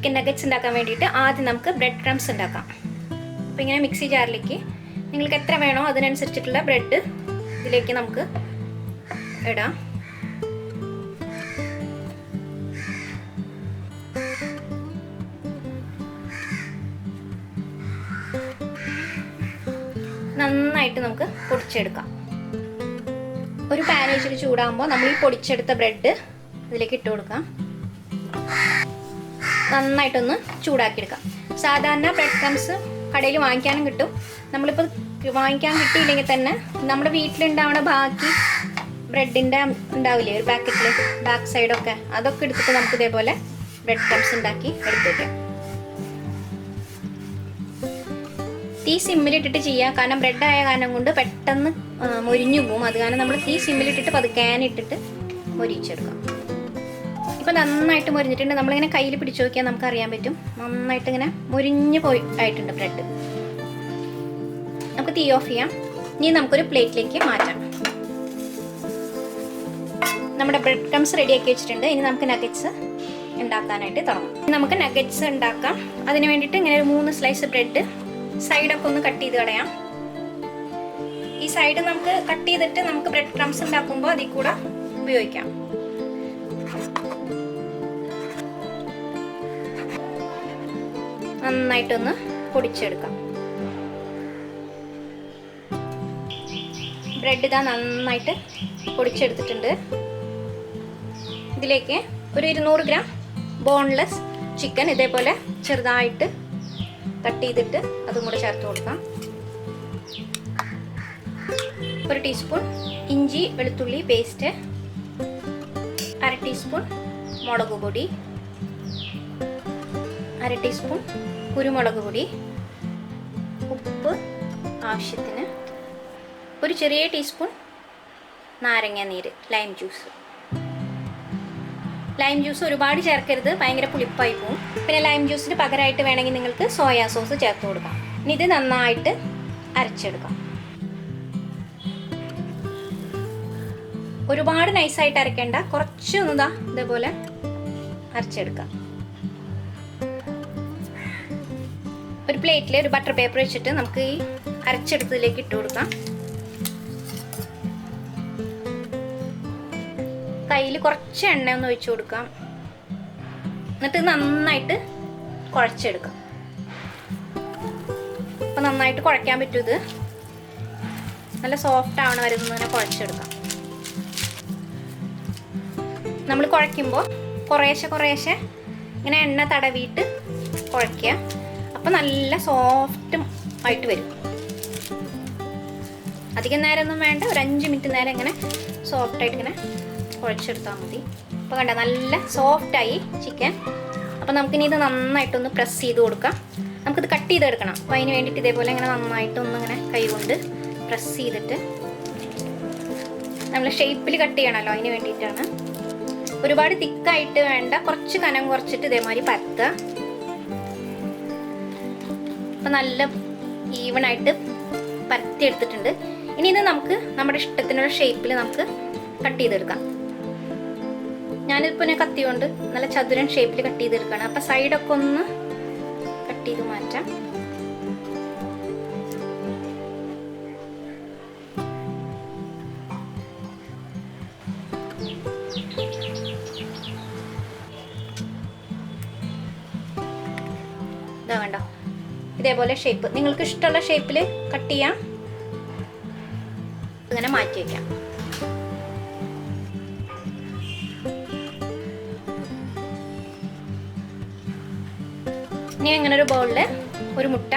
Chicken nuggets ഉണ്ടാക്കാൻ വേണ്ടിയിട്ട് ആദ്യം നമുക്ക് ബ്രെഡ് ക്രംസ് ഉണ്ടാക്കാം. അപ്പോൾ ഇങ്ങനെ മിക്സി ജാറിലേക്ക് നിങ്ങൾക്ക് എത്ര വേണോ അതിനനുസരിച്ചിട്ടുള്ള ബ്രെഡ് ഇതിലേക്ക് നമുക്ക് ഇടാം. നന്നായിട്ട് നമുക്ക് പൊടിച്ചെടുക്കാം. ഒരു പാൻ വെച്ചിട്ട് ചൂടാകുമ്പോൾ നമ്മൾ ഈ പൊടിച്ചെടുത്ത ബ്രെഡ് ഇതിലേക്ക് ഇട്ട് കൊടുക്കാം. നന്നായിട്ടൊന്ന് ചൂടാക്കിയെടുക്കാം. സാധാരണ ബ്രെഡ് ക്രംസ് കടയിൽ വാങ്ങിക്കാനും കിട്ടും. നമ്മളിപ്പോൾ വാങ്ങിക്കാൻ കിട്ടിയില്ലെങ്കിൽ തന്നെ നമ്മുടെ വീട്ടിലുണ്ടാവുന്ന ബാക്കി ബ്രെഡിൻ്റെ ഉണ്ടാവില്ലേ ഒരു പാക്കറ്റിൽ ബാക്ക് സൈഡൊക്കെ, അതൊക്കെ എടുത്തിട്ട് നമുക്ക് ഇതേപോലെ ബ്രെഡ് ക്രംസ് ഉണ്ടാക്കി എടുത്ത് വയ്ക്കാം. തീ സിമ്മിലിട്ടിട്ട് ചെയ്യാം. കാരണം ബ്രെഡ് ആയ കാരണം കൊണ്ട് പെട്ടെന്ന് മൊരിഞ്ഞു പോകും. അത് കാരണം നമ്മൾ തീ സിമ്മിലിട്ടിട്ട് പതുക്കാനിട്ടിട്ട് മൊരിച്ചെടുക്കാം. ഇപ്പം നന്നായിട്ട് മൊരിഞ്ഞിട്ടുണ്ട്. നമ്മളിങ്ങനെ കയ്യിൽ പിടിച്ചു നോക്കിയാൽ നമുക്ക് അറിയാൻ പറ്റും നന്നായിട്ട് ഇങ്ങനെ മൊരിഞ്ഞു പോയി ആയിട്ടുണ്ട് ബ്രെഡ്. നമുക്ക് തീ ഓഫ് ചെയ്യാം. ഇനി നമുക്കൊരു പ്ലേറ്റിലേക്ക് മാറ്റാം. നമ്മുടെ ബ്രെഡ് ക്രംസ് റെഡിയാക്കി വെച്ചിട്ടുണ്ട്. ഇനി നമുക്ക് നഗറ്റ്സ് ഉണ്ടാക്കാനായിട്ട് തുടങ്ങാം. നമുക്ക് നഗറ്റ്സ് ഉണ്ടാക്കാം. അതിന് വേണ്ടിയിട്ട് ഇങ്ങനെ ഒരു 3 സ്ലൈസ് ബ്രെഡ് സൈഡൊക്കെ ഒന്ന് കട്ട് ചെയ്ത് കളയാം. ഈ സൈഡ് നമുക്ക് കട്ട് ചെയ്തിട്ട് നമുക്ക് ബ്രെഡ് ക്രംസ് ഉണ്ടാക്കുമ്പോൾ അതിൽ കൂടെ ഉപയോഗിക്കാം. നന്നായിട്ടൊന്ന് പൊടിച്ചെടുക്കാം. ബ്രെഡ് ഇതാ നന്നായിട്ട് പൊടിച്ചെടുത്തിട്ടുണ്ട്. ഇതിലേക്ക് ഒരു 200 ഗ്രാം ബോൺലെസ് ചിക്കൻ ഇതേപോലെ ചെറുതായിട്ട് കട്ട് ചെയ്തിട്ട് അതും കൂടെ ചേർത്ത് കൊടുക്കാം. 1 ടീസ്പൂൺ ഇഞ്ചി വെളുത്തുള്ളി പേസ്റ്റ്, 1/2 ടീസ്പൂൺ മുളക് പൊടി, 1/2 ടീസ്പൂൺ കുരുമുളക് പൊടി, ഉപ്പ് ആവശ്യത്തിന്, ഒരു ചെറിയ ടീസ്പൂൺ നാരങ്ങ നീര് ലൈം ജ്യൂസ്. ലൈം ജ്യൂസ് ഒരുപാട് ചേർക്കരുത്, ഭയങ്കര പുളിപ്പായി പോകും. പിന്നെ ലൈം ജ്യൂസിന് പകരമായിട്ട് വേണമെങ്കിൽ നിങ്ങൾക്ക് സോയാ സോസ് ചേർത്ത് കൊടുക്കാം. ഇനി ഇത് നന്നായിട്ട് അരച്ചെടുക്കാം. ഒരുപാട് നൈസായിട്ട് അരക്കേണ്ട, കുറച്ചൊന്നുതാ ഇതേപോലെ അരച്ചെടുക്കാം. ഒരു പ്ലേറ്റിൽ ഒരു ബട്ടർ പേപ്പർ വെച്ചിട്ട് നമുക്ക് ഈ അരച്ചെടുത്തതിലേക്ക് ഇട്ട് കൊടുക്കാം. കയ്യിൽ കുറച്ച് എണ്ണ ഒന്ന് ഒഴിച്ചു കൊടുക്കാം. എന്നിട്ട് നന്നായിട്ട് കുഴച്ചെടുക്കാം. അപ്പം നന്നായിട്ട് കുഴയ്ക്കാൻ പറ്റും. ഇത് നല്ല സോഫ്റ്റ് ആവണ വരെ ഇങ്ങനെ കുഴച്ചെടുക്കാം. നമ്മൾ കുഴയ്ക്കുമ്പോൾ കുറേശ്ശെ ഇങ്ങനെ എണ്ണ തടവിയിട്ട് കുഴയ്ക്കുക. അപ്പം നല്ല സോഫ്റ്റും ആയിട്ട് വരും. അധികം നേരമൊന്നും വേണ്ട, ഒരു 5 മിനിറ്റ് നേരം ഇങ്ങനെ സോഫ്റ്റായിട്ട് ഇങ്ങനെ കുഴച്ചെടുത്താൽ മതി. അപ്പോൾ കണ്ട നല്ല സോഫ്റ്റായി ചിക്കൻ. അപ്പോൾ നമുക്കിനി ഇത് നന്നായിട്ടൊന്ന് പ്രസ് ചെയ്ത് കൊടുക്കാം. നമുക്കിത് കട്ട് ചെയ്തെടുക്കണം. അപ്പോൾ അതിന് വേണ്ടിയിട്ട് ഇതേപോലെ ഇങ്ങനെ നന്നായിട്ടൊന്ന് ഇങ്ങനെ കൈ കൊണ്ട് പ്രസ് ചെയ്തിട്ട് നമ്മൾ ഷേപ്പിൽ കട്ട് ചെയ്യണമല്ലോ, അതിന് വേണ്ടിയിട്ടാണ്. ഒരുപാട് തിക്കായിട്ട് വേണ്ട, കുറച്ച് കനം കുറച്ചിട്ട് ഇതേമാതിരി പരത്തുക. അപ്പം നല്ല ഈവണായിട്ട് പരത്തി എടുത്തിട്ടുണ്ട്. ഇനി ഇത് നമുക്ക് നമ്മുടെ ഇഷ്ടത്തിനുള്ള ഷേപ്പിൽ നമുക്ക് കട്ട് ചെയ്തെടുക്കാം. ഞാനിപ്പോൾ കത്തി കൊണ്ട് നല്ല ചതുരൻ ഷേപ്പിൽ കട്ട് ചെയ്തെടുക്കുകയാണ്. അപ്പം സൈഡൊക്കെ ഒന്ന് കട്ട് ചെയ്ത് മാറ്റാം. ഇതാ കണ്ടോ, ഇതേപോലെ ഷേപ്പ് നിങ്ങൾക്ക് ഇഷ്ടമുള്ള ഷേപ്പിൽ കട്ട് ചെയ്യാം. ഇങ്ങനെ മാറ്റി വയ്ക്കാം. ഇനി അങ്ങനെ ഒരു ബൗളിൽ ഒരു മുട്ട,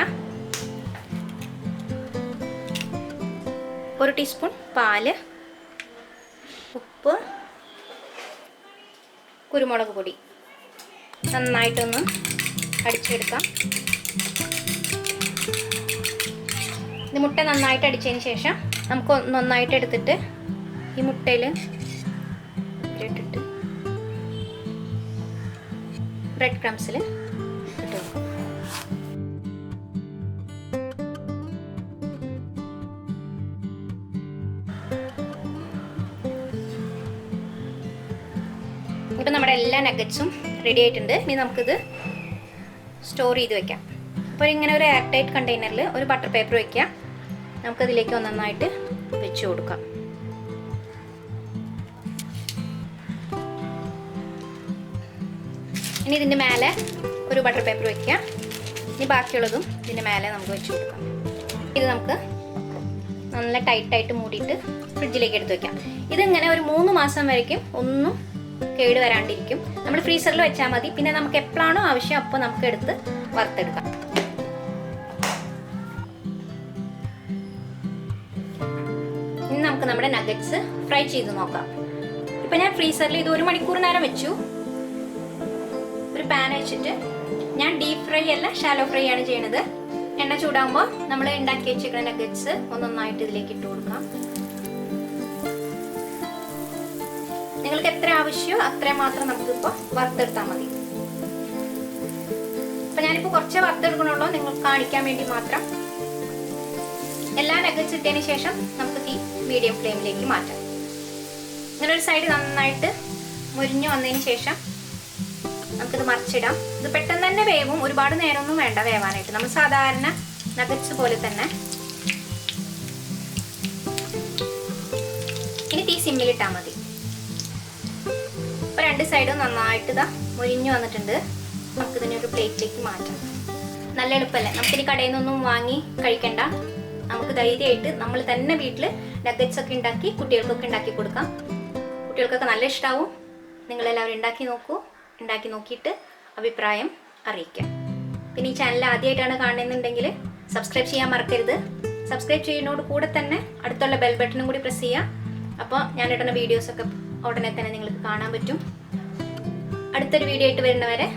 1 ടീസ്പൂൺ പാല്, ഉപ്പ്, കുരുമുളക് പൊടി നന്നായിട്ടൊന്ന് അടിച്ചെടുക്കാം. ഇത് മുട്ട നന്നായിട്ട് അടിച്ചതിന് ശേഷം നമുക്ക് നന്നായിട്ട് എടുത്തിട്ട് ഈ മുട്ടയിൽ ഇട്ടിട്ട് ബ്രെഡ് ക്രംസിൽ ഇട്ട് വെക്കാം. ഇപ്പം നമ്മുടെ എല്ലാ നഗറ്റ്സും റെഡി ആയിട്ടുണ്ട്. ഇനി നമുക്കിത് സ്റ്റോർ ചെയ്ത് വെക്കാം. അപ്പോൾ ഇങ്ങനെ ഒരു എയർ ടൈറ്റ് കണ്ടെയ്നറിൽ ഒരു ബട്ടർ പേപ്പർ വയ്ക്കുക. നമുക്കതിലേക്ക് നന്നായിട്ട് വെച്ച് കൊടുക്കാം. ഇനി ഇതിൻ്റെ മേലെ ഒരു ബട്ടർ പേപ്പർ വയ്ക്കുക. ഇനി ബാക്കിയുള്ളതും ഇതിൻ്റെ മേലെ നമുക്ക് വെച്ച് കൊടുക്കാം. ഇത് നമുക്ക് നല്ല ടൈറ്റായിട്ട് മൂടിയിട്ട് ഫ്രിഡ്ജിലേക്ക് എടുത്ത് വെക്കാം. ഇതിങ്ങനെ ഒരു 3 മാസം വരയ്ക്കും ഒന്നും കേട് വരാണ്ടിരിക്കും. നമ്മൾ ഫ്രീസറിൽ വെച്ചാൽ മതി. പിന്നെ നമുക്ക് എപ്പോഴാണോ ആവശ്യം അപ്പോൾ നമുക്ക് എടുത്ത് വറുത്തെടുക്കാം. ഇനി നമുക്ക് നമ്മുടെ നഗറ്റ്സ് ഫ്രൈ ചെയ്ത് നോക്കാം. ഇപ്പം ഞാൻ ഫ്രീസറിൽ ഇത് 1 മണിക്കൂർ നേരം വെച്ചു. ഒരു പാൻ വെച്ചിട്ട് ഞാൻ ഡീപ്പ് ഫ്രൈ അല്ല ഷാലോ ഫ്രൈ ആണ് ചെയ്യണത്. എണ്ണ ചൂടാകുമ്പോൾ നമ്മൾ ഉണ്ടാക്കി വെച്ചിരിക്കുന്ന നഗറ്റ്സ് ഒന്നൊന്നായിട്ട് ഇതിലേക്ക് ഇട്ട് കൊടുക്കാം. നിങ്ങൾക്ക് എത്ര ആവശ്യമോ അത്രയും മാത്രം നമുക്കിപ്പോൾ വറുത്തെടുത്താൽ മതി. അപ്പം ഞാനിപ്പോൾ കുറച്ച് വറുത്തെടുക്കണുള്ളൂ നിങ്ങൾക്ക് കാണിക്കാൻ വേണ്ടി മാത്രം. എല്ലാ നഗറ്റ്സ് ഇട്ടതിന് ശേഷം നമുക്ക് തീ മീഡിയം ഫ്ലെയിമിലേക്ക് മാറ്റാം. ഇങ്ങനെ ഒരു സൈഡ് നന്നായിട്ട് മുരിഞ്ഞു വന്നതിന് ശേഷം നമുക്കിത് മറിച്ചിടാം. ഇത് പെട്ടെന്ന് തന്നെ വേവും. ഒരുപാട് നേരമൊന്നും വേണ്ട വേവാനായിട്ട്. നമ്മൾ സാധാരണ നഗറ്റ്സ് പോലെ തന്നെ. ഇനി തീ സിമ്മിലിട്ടാൽ മതി. ഇപ്പോൾ 2 സൈഡും നന്നായിട്ട് ഇതാ മുരിഞ്ഞു വന്നിട്ടുണ്ട്. നമുക്കിതിനെ ഒരു പ്ലേറ്റിലേക്ക് മാറ്റാം. നല്ല എളുപ്പമല്ലേ? നമുക്കിനി കടയിൽ നിന്നൊന്നും വാങ്ങി കഴിക്കണ്ട. നമുക്ക് ധൈര്യമായിട്ട് നമ്മൾ തന്നെ വീട്ടിൽ നഗറ്റ്സ് ഒക്കെ ഉണ്ടാക്കി കുട്ടികൾക്കൊക്കെ ഉണ്ടാക്കി കൊടുക്കാം. കുട്ടികൾക്കൊക്കെ നല്ല ഇഷ്ടമാവും. നിങ്ങളെല്ലാവരും ഉണ്ടാക്കി നോക്കൂ. ഉണ്ടാക്കി നോക്കിയിട്ട് അഭിപ്രായം അറിയിക്കാം. പിന്നെ ഈ ചാനൽ ആദ്യമായിട്ടാണ് കാണുന്നുണ്ടെങ്കിൽ സബ്സ്ക്രൈബ് ചെയ്യാൻ മറക്കരുത്. സബ്സ്ക്രൈബ് ചെയ്യുന്നതോട് കൂടെ തന്നെ അടുത്തുള്ള ബെൽ ബട്ടണും കൂടി പ്രസ് ചെയ്യുക. അപ്പോൾ ഞാൻ ഇടുന്ന വീഡിയോസൊക്കെ ഉടനെ തന്നെ നിങ്ങൾക്ക് കാണാൻ പറ്റും. അടുത്തൊരു വീഡിയോ ആയിട്ട് വരുന്നവരെ